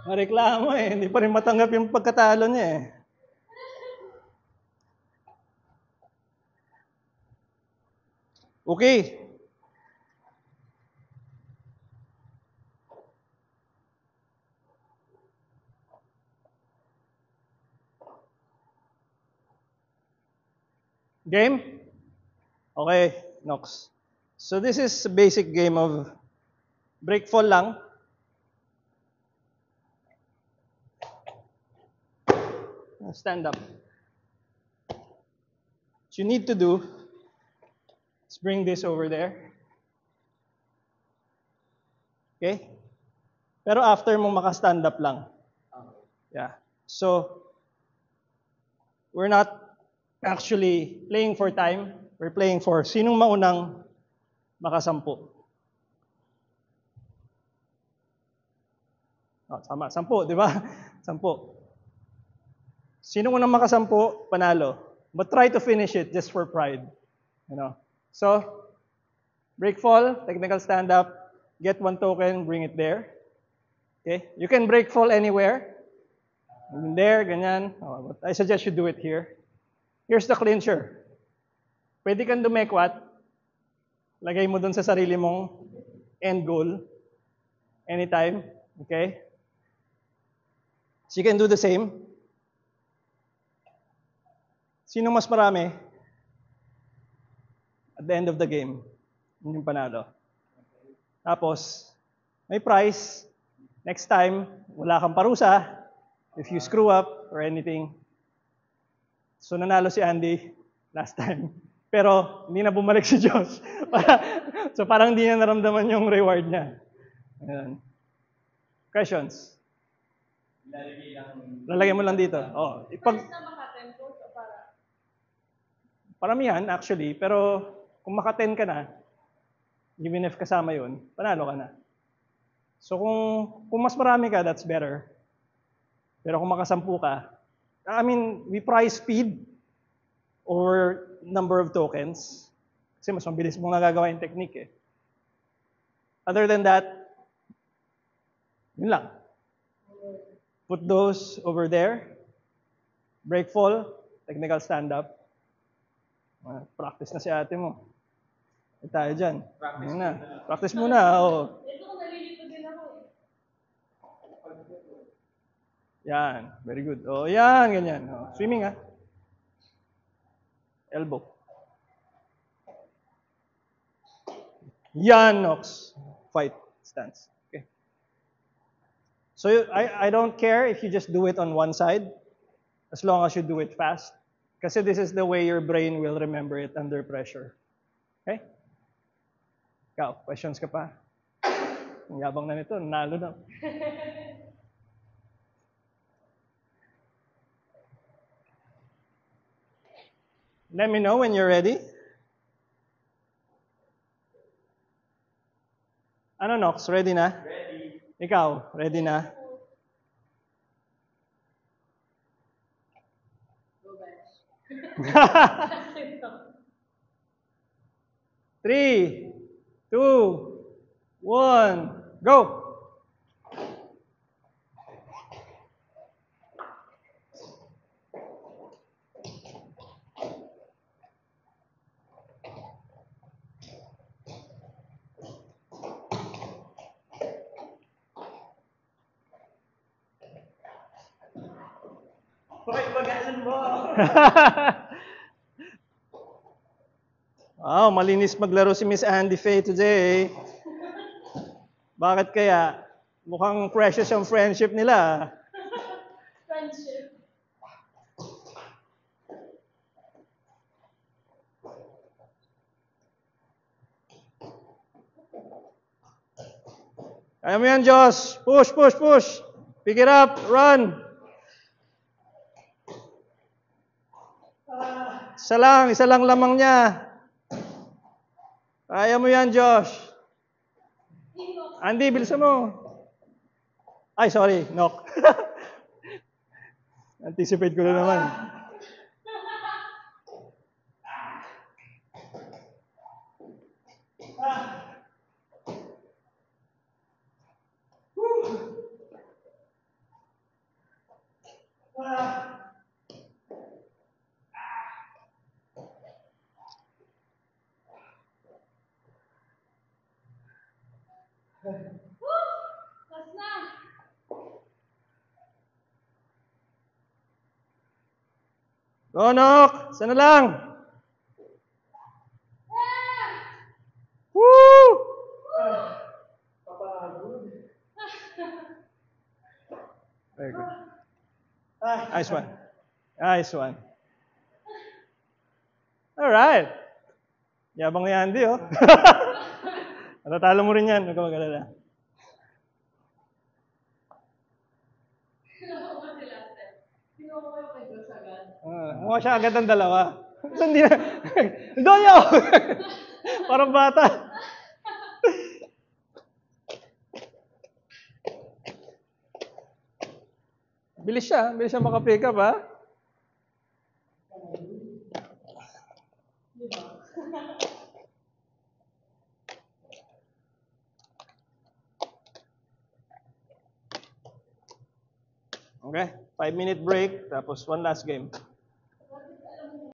Mareklamo eh. Hindi pa rin matanggap yung pagkatalo niya eh. Okay. Game? Okay, Nox. So this is a basic game of break fall lang. Stand up. What you need to do is bring this over there. Okay? Pero after mo maka-stand up lang. Yeah. So, we're not actually playing for time. We're playing for sinong maunang makasampu. Oh, tama, 10, di ba? 10. Sino unang makasampu, panalo. But try to finish it just for pride. You know. So, break fall, technical stand up, get 1 token, bring it there. Okay? You can break fall anywhere. There, ganyan. Oh, but I suggest you do it here. Here's the clincher. Pwede kang dumekwat. Lagay mo dun sa sarili mong end goal. Anytime. Okay? So you can do the same. Sino mas marami? At the end of the game. Yun yung panalo. Tapos, may prize. Next time, wala kang parusa. If you screw up or anything. So nanalo si Andy last time. Pero hindi na bumalik si Josh. So parang hindi niya naramdaman yung reward niya. Ayan. Questions? Lalagay mo lang dito. Oh, paramihan actually, pero kung maka-10 ka na, even if kasama yun, panalo ka na. So kung mas marami ka, that's better. Pero kung makasampu ka, I mean, we prize speed over number of tokens. Kasi mas mabilis mong nagagawa yung technique eh. Other than that, yun lang. Put those over there. Break fall, technical stand-up. Practice na si ate mo. E tayo dyan. Practice muna. Oh. Yan. Very good. Oh, yan. Ganyan. Oh. Swimming ah. Elbow. Yan, Nox. Fight stance. Okay. So I don't care if you just do it on one side, as long as you do it fast. Kasi this is the way your brain will remember it under pressure. Okay? Ikaw, questions ka pa? Ang yabang na nito, nalo na. Let me know when you're ready. Ano, Nox? Ready na? Ready. Ikaw, ready na? Three, 2, 1, go! Wow, malinis maglaro si Miss Andy Faye today. Bakit kaya? Mukhang precious yung friendship nila. Friendship. Kaya mo yan, Josh. Push, push, push. Pick it up. Run. Isa lang lamang niya. Kaya mo yan, Josh. Andy, bilisan mo. Ay, sorry. Knock. Anticipate ko na naman. Last na. Ronok! Sana lang! Woo! Very good. Nice one. Nice one. Alright. Yabang ni Andy, oh. Matatalo mo rin yan. Huwag ka mag-alala. Kinuha ko si last time. Kinuha ko yung kay Diyos agad. Mukha siya agad ng dalawa. So, hindi na. Doyo! Parang bata. Bilis siya makapick up, ha? Okay, 5-minute break, tapos one last game.